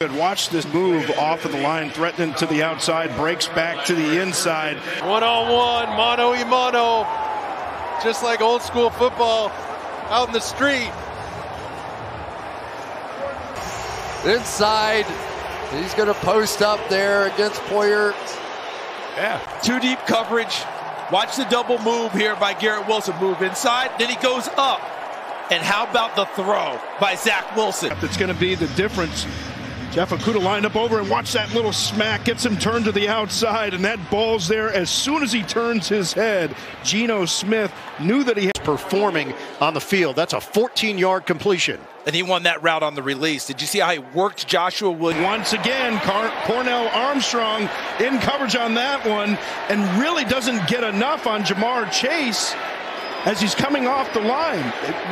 Watch this move off of the line, threatening to the outside, breaks back to the inside. One-on-one, mano-a-mano, just like old school football out in the street. Inside, he's going to post up there against Poyer. Yeah, too deep coverage. Watch the double move here by Garrett Wilson. Move inside, then he goes up. And how about the throw by Zach Wilson? That's going to be the difference. Jeff Okudah lined up over and watch that little smack, gets him turned to the outside, and that ball's there as soon as he turns his head. Geno Smith knew that he was performing on the field. That's a 14-yard completion. And he won that route on the release. Did you see how he worked Joshua Williams? Once again, Cornell Armstrong in coverage on that one, and really doesn't get enough on Jamar Chase as he's coming off the line.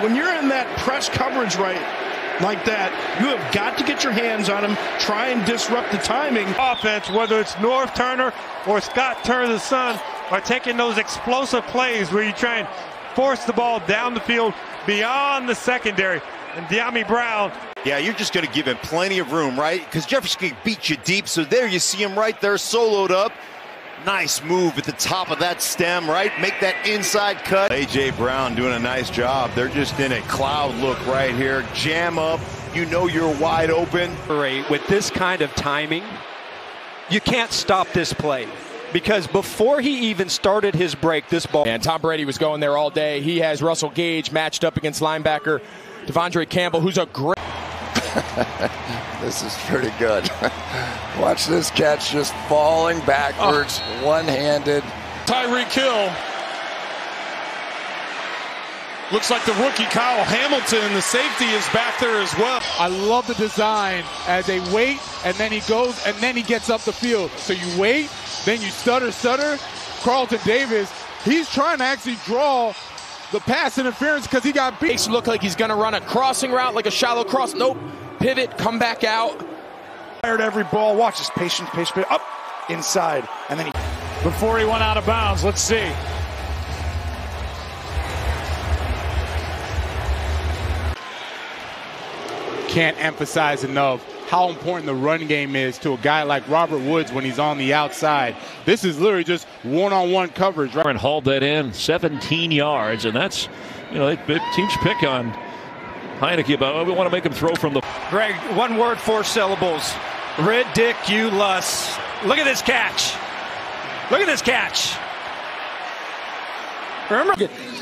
When you're in that press coverage like that, you have got to get your hands on him, try and disrupt the timing. Offense, whether it's Norv Turner or Scott Turner's son, are taking those explosive plays where you try and force the ball down the field beyond the secondary. And Dyami Brown. Yeah, you're just going to give him plenty of room, right? Because Jefferson can beat you deep. So there you see him right there, soloed up. Nice move at the top of that stem, right? Make that inside cut. A.J. Brown doing a nice job. They're just in a cloud look right here. Jam up. You know you're wide open. With this kind of timing, you can't stop this play. Because before he even started his break, this ball. And Tom Brady was going there all day. He has Russell Gage matched up against linebacker Devondre Campbell, who's a great... This is pretty good. Watch this catch just falling backwards, one-handed. Tyreek Hill. Looks like the rookie Kyle Hamilton, the safety, is back there as well. I love the design as they wait, and then he goes, and then he gets up the field. So you wait, then you stutter. Carlton Davis, he's trying to actually draw the pass interference because he got beat. Makes it look like he's going to run a crossing route, like a shallow cross. Nope. Pivot, come back out. Fired every ball. Watch his patience, up, inside, and then Before he went out of bounds, let's see. Can't emphasize enough how important the run game is to a guy like Robert Woods when he's on the outside. This is literally just one-on-one coverage. Right? And hauled that in 17 yards, and that's, teams pick on Heineke about, we want to make him throw from the... Greg, one word, 4 syllables. Ridiculous. Look at this catch. Look at this catch. Remember,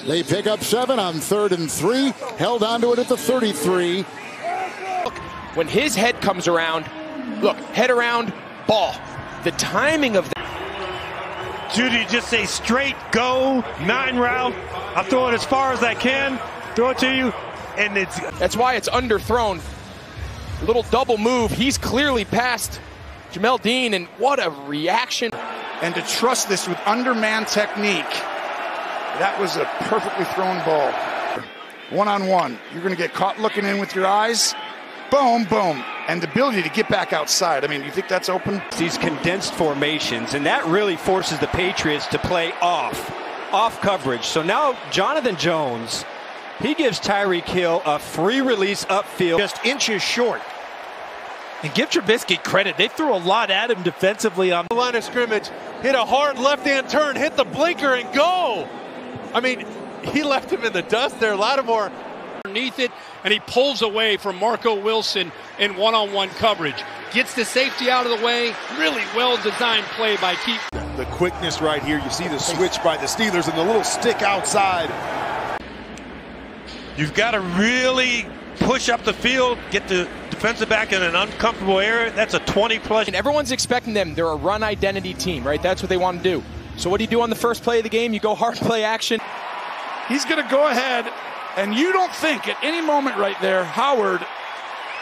they pick up 7 on 3rd and 3. Held onto it at the 33. Look, when his head comes around, look, head around, ball. The timing of that. Judy, just say straight go, 9 route. I'll throw it as far as I can. Throw it to you. And that's why it's underthrown. A little double move. He's clearly past Jamel Dean, and what a reaction. And to trust this with underman technique. That was a perfectly thrown ball. One-on-one. You're going to get caught looking in with your eyes. Boom, boom. And the ability to get back outside. I mean, you think that's open? These condensed formations, and that really forces the Patriots to play off coverage. So now Jonathan Jones, he gives Tyreek Hill a free release upfield, just inches short. And give Trubisky credit. They threw a lot at him defensively on the line of scrimmage. Hit a hard left-hand turn, hit the blinker, and go. I mean, he left him in the dust there. Lattimore underneath it, and he pulls away from Marco Wilson in one-on-one coverage. Gets the safety out of the way. Really well-designed play by Keith. The quickness right here. You see the switch by the Steelers and the little stick outside. You've got to really push up the field, get the defensive back in an uncomfortable area. That's a 20-plus. And everyone's expecting them. They're a run identity team, right? That's what they want to do. So what do you do on the first play of the game? You go hard play action. He's going to go ahead, and you don't think at any moment right there, Howard,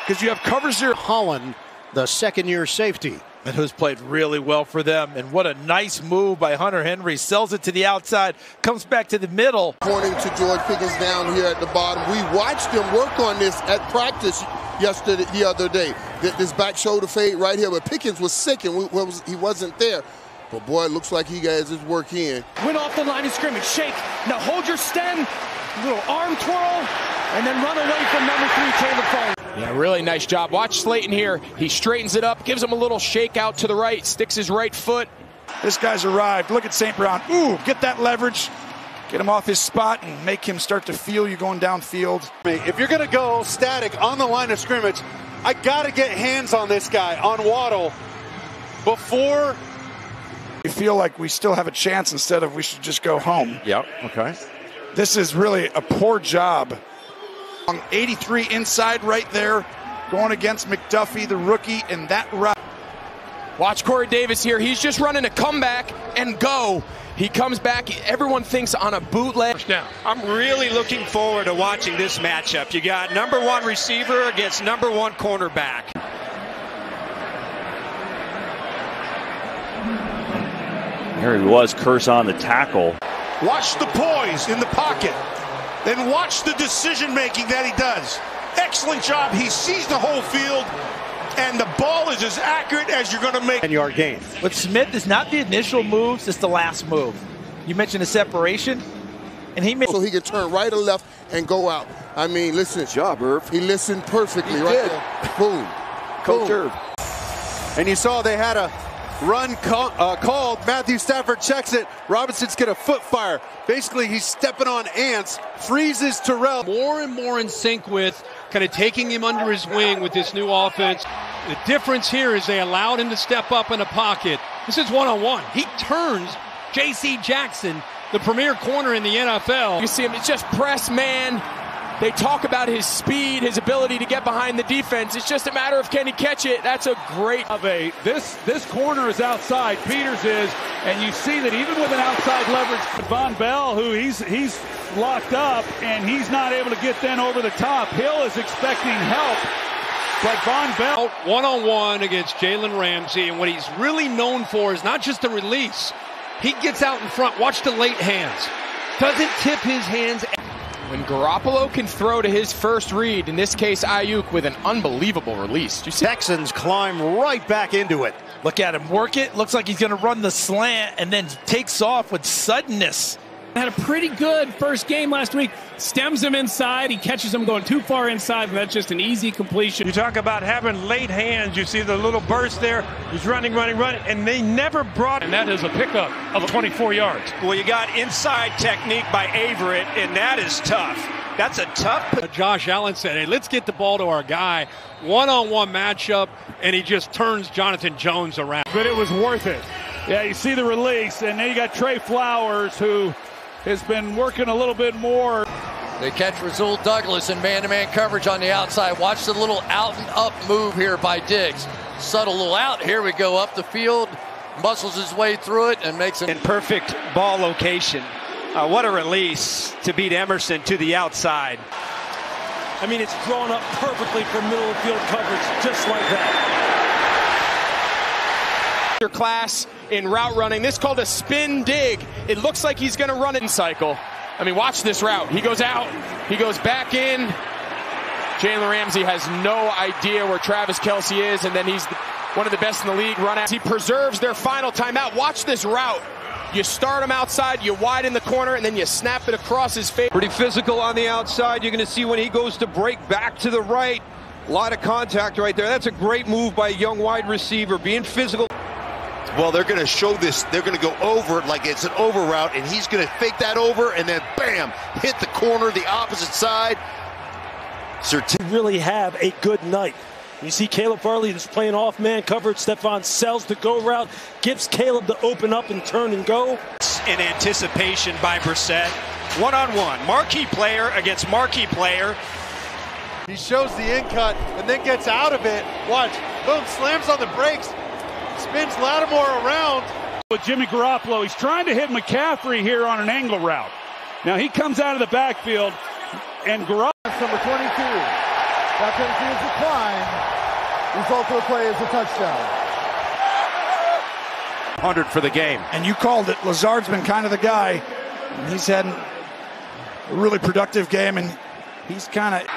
because you have cover zero. Holland, the second-year safety. And who's played really well for them. And what a nice move by Hunter Henry. Sells it to the outside, comes back to the middle. Pointing to George Pickens down here at the bottom. We watched him work on this at practice the other day. This back shoulder fade right here. But Pickens was sick and he wasn't there. But boy, it looks like he got his work in. Went off the line of scrimmage. Shake. Now hold your stem. Little arm twirl. And then run away from number 3, Taylor Farley. Yeah, really nice job. Watch Slayton here. He straightens it up, gives him a little shake out to the right, sticks his right foot. This guy's arrived. Look at St. Brown. Ooh, get that leverage. Get him off his spot and make him start to feel you going downfield. If you're going to go static on the line of scrimmage, I got to get hands on this guy, on Waddle, before. We feel like we still have a chance instead of we should just go home. Yep, okay. This is really a poor job. 83 inside right there, going against McDuffie, the rookie, in that route. Watch Corey Davis here. He's just running a comeback and go. He comes back. Everyone thinks on a bootleg. I'm really looking forward to watching this matchup. You got #1 receiver against #1 cornerback. There he was, Curse on the tackle. Watch the poise in the pocket. Then watch the decision-making that he does. Excellent job. He sees the whole field, and the ball is as accurate as you're going to make. 10-yard gain. But Smith is not the initial moves, it's the last move. You mentioned the separation, and he made. So he can turn right or left and go out. I mean, listen. Good job, Irv. He listened perfectly right there. Boom. Coach Irv. And you saw they had a run called. Matthew Stafford checks it. Robinson's get a foot fire. Basically, he's stepping on ants, freezes Terrell. More and more in sync with kind of taking him under his wing with this new offense. The difference here is they allowed him to step up in the pocket. This is one-on-one. He turns J.C. Jackson, the premier corner in the NFL. You see him, it's just press man. They talk about his speed, his ability to get behind the defense. It's just a matter of can he catch it. That's a great. This corner is outside. Peters is, and you see that even with an outside leverage, Von Bell, who he's locked up, and he's not able to get then over the top. Hill is expecting help, but Von Bell one-on-one against Jalen Ramsey, and what he's really known for is not just the release. He gets out in front. Watch the late hands. Doesn't tip his hands. When Garoppolo can throw to his first read, in this case Ayuk with an unbelievable release. You see? Texans climb right back into it. Look at him work it. Looks like he's going to run the slant and then takes off with suddenness. Had a pretty good first game last week. Stems him inside. He catches him going too far inside, and that's just an easy completion. You talk about having late hands. You see the little burst there. He's running, and they never brought. And that is a pickup of 24 yards. Well, you got inside technique by Averett, and that is tough. That's a tough. Josh Allen said, hey, let's get the ball to our guy. One-on-one matchup, and he just turns Jonathan Jones around. but it was worth it. Yeah, you see the release, and then you got Trey Flowers, who has been working a little bit more. They catch Rasul Douglas in man-to-man coverage on the outside. Watch the little out and up move here by Diggs. Subtle little out. Here we go up the field. Muscles his way through it and makes it. In perfect ball location. What a release to beat Emerson to the outside. I mean, it's drawn up perfectly for middle of field coverage, just like that. Class in route running. This is called a spin dig. It looks like he's going to run it in cycle. I mean, watch this route. He goes out. He goes back in. Jalen Ramsey has no idea where Travis Kelce is, and then he's one of the best in the league run out. He preserves their final timeout. Watch this route. You start him outside, you widen the corner, and then you snap it across his face. Pretty physical on the outside. You're going to see when he goes to break back to the right. A lot of contact right there. That's a great move by a young wide receiver, being physical. Well, they're going to show this. They're going to go over it like it's an over route, and he's going to fake that over, and then bam, hit the corner, the opposite side. Really have a good night. You see Caleb Farley just playing off man coverage. Stephon sells the go route, gives Caleb to open up and turn and go. In anticipation by Brissett. One-on-one. Marquee player against marquee player. He shows the in cut and then gets out of it. Watch. Boom, slams on the brakes. Spins Lattimore around. With Jimmy Garoppolo, he's trying to hit McCaffrey here on an angle route. Now he comes out of the backfield, and Garoppolo. Number 22. That penalty is declined. Result of the play is a touchdown. 100 for the game. And you called it. Lazard's been kind of the guy. And he's had a really productive game, and he's kind of...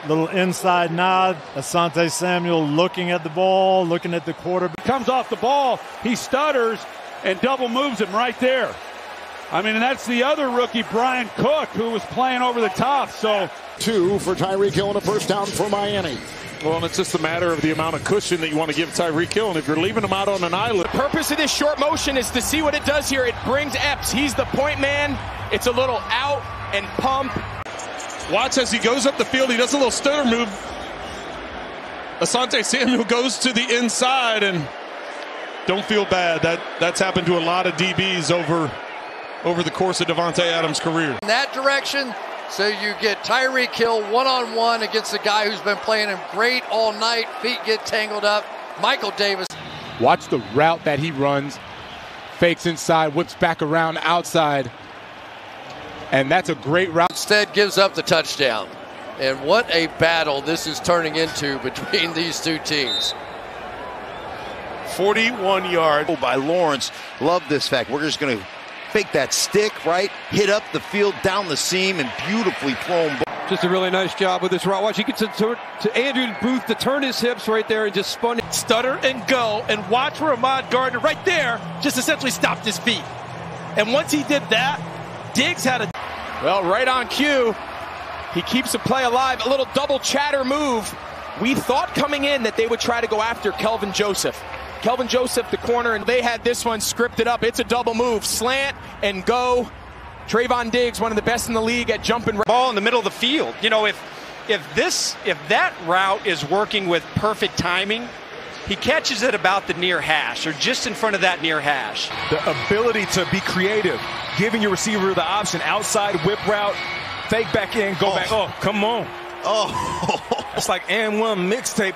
Little inside nod. Asante Samuel looking at the ball, looking at the quarterback. Comes off the ball. He stutters and double moves him right there. I mean, and that's the other rookie, Brian Cook, who was playing over the top. So 2 for Tyreek Hill and a first down for Miami. Well, and it's just a matter of the amount of cushion that you want to give Tyreek Hill. And if you're leaving him out on an island. The purpose of this short motion is to see what it does here. It brings Epps. He's the point man. It's a little out and pump. Watch as he goes up the field. He does a little stutter move. Asante Samuel goes to the inside, and don't feel bad. That's happened to a lot of DBs over the course of Davante Adams' career. In that direction, so you get Tyreek Hill one-on-one against a guy who's been playing him great all night. Feet get tangled up. Michael Davis. Watch the route that he runs. Fakes inside, whips back around outside. And that's a great route. Instead gives up the touchdown. And what a battle this is turning into between these two teams. 41 yards by Lawrence. Love this fact. We're just going to fake that stick, right? Hit up the field, down the seam, and beautifully thrown. Just a really nice job with this route. Watch, he gets to Andrew Booth to turn his hips right there and just spun it. Stutter and go, and watch where Ahmad Gardner right there just essentially stopped his feet. And once he did that, Diggs had a... Well, right on cue. He keeps the play alive. A little double chatter move. We thought coming in that they would try to go after Kelvin Joseph. Kelvin Joseph, the corner, and they had this one scripted up. It's a double move. Slant and go. Trayvon Diggs, one of the best in the league at jumping. Ball in the middle of the field. You know, if that route is working with perfect timing, he catches it about the near hash or just in front of that near hash. The ability to be creative, giving your receiver the option, outside whip route, fake back in, go back. Oh, come on. Oh, it's like and one mixtape.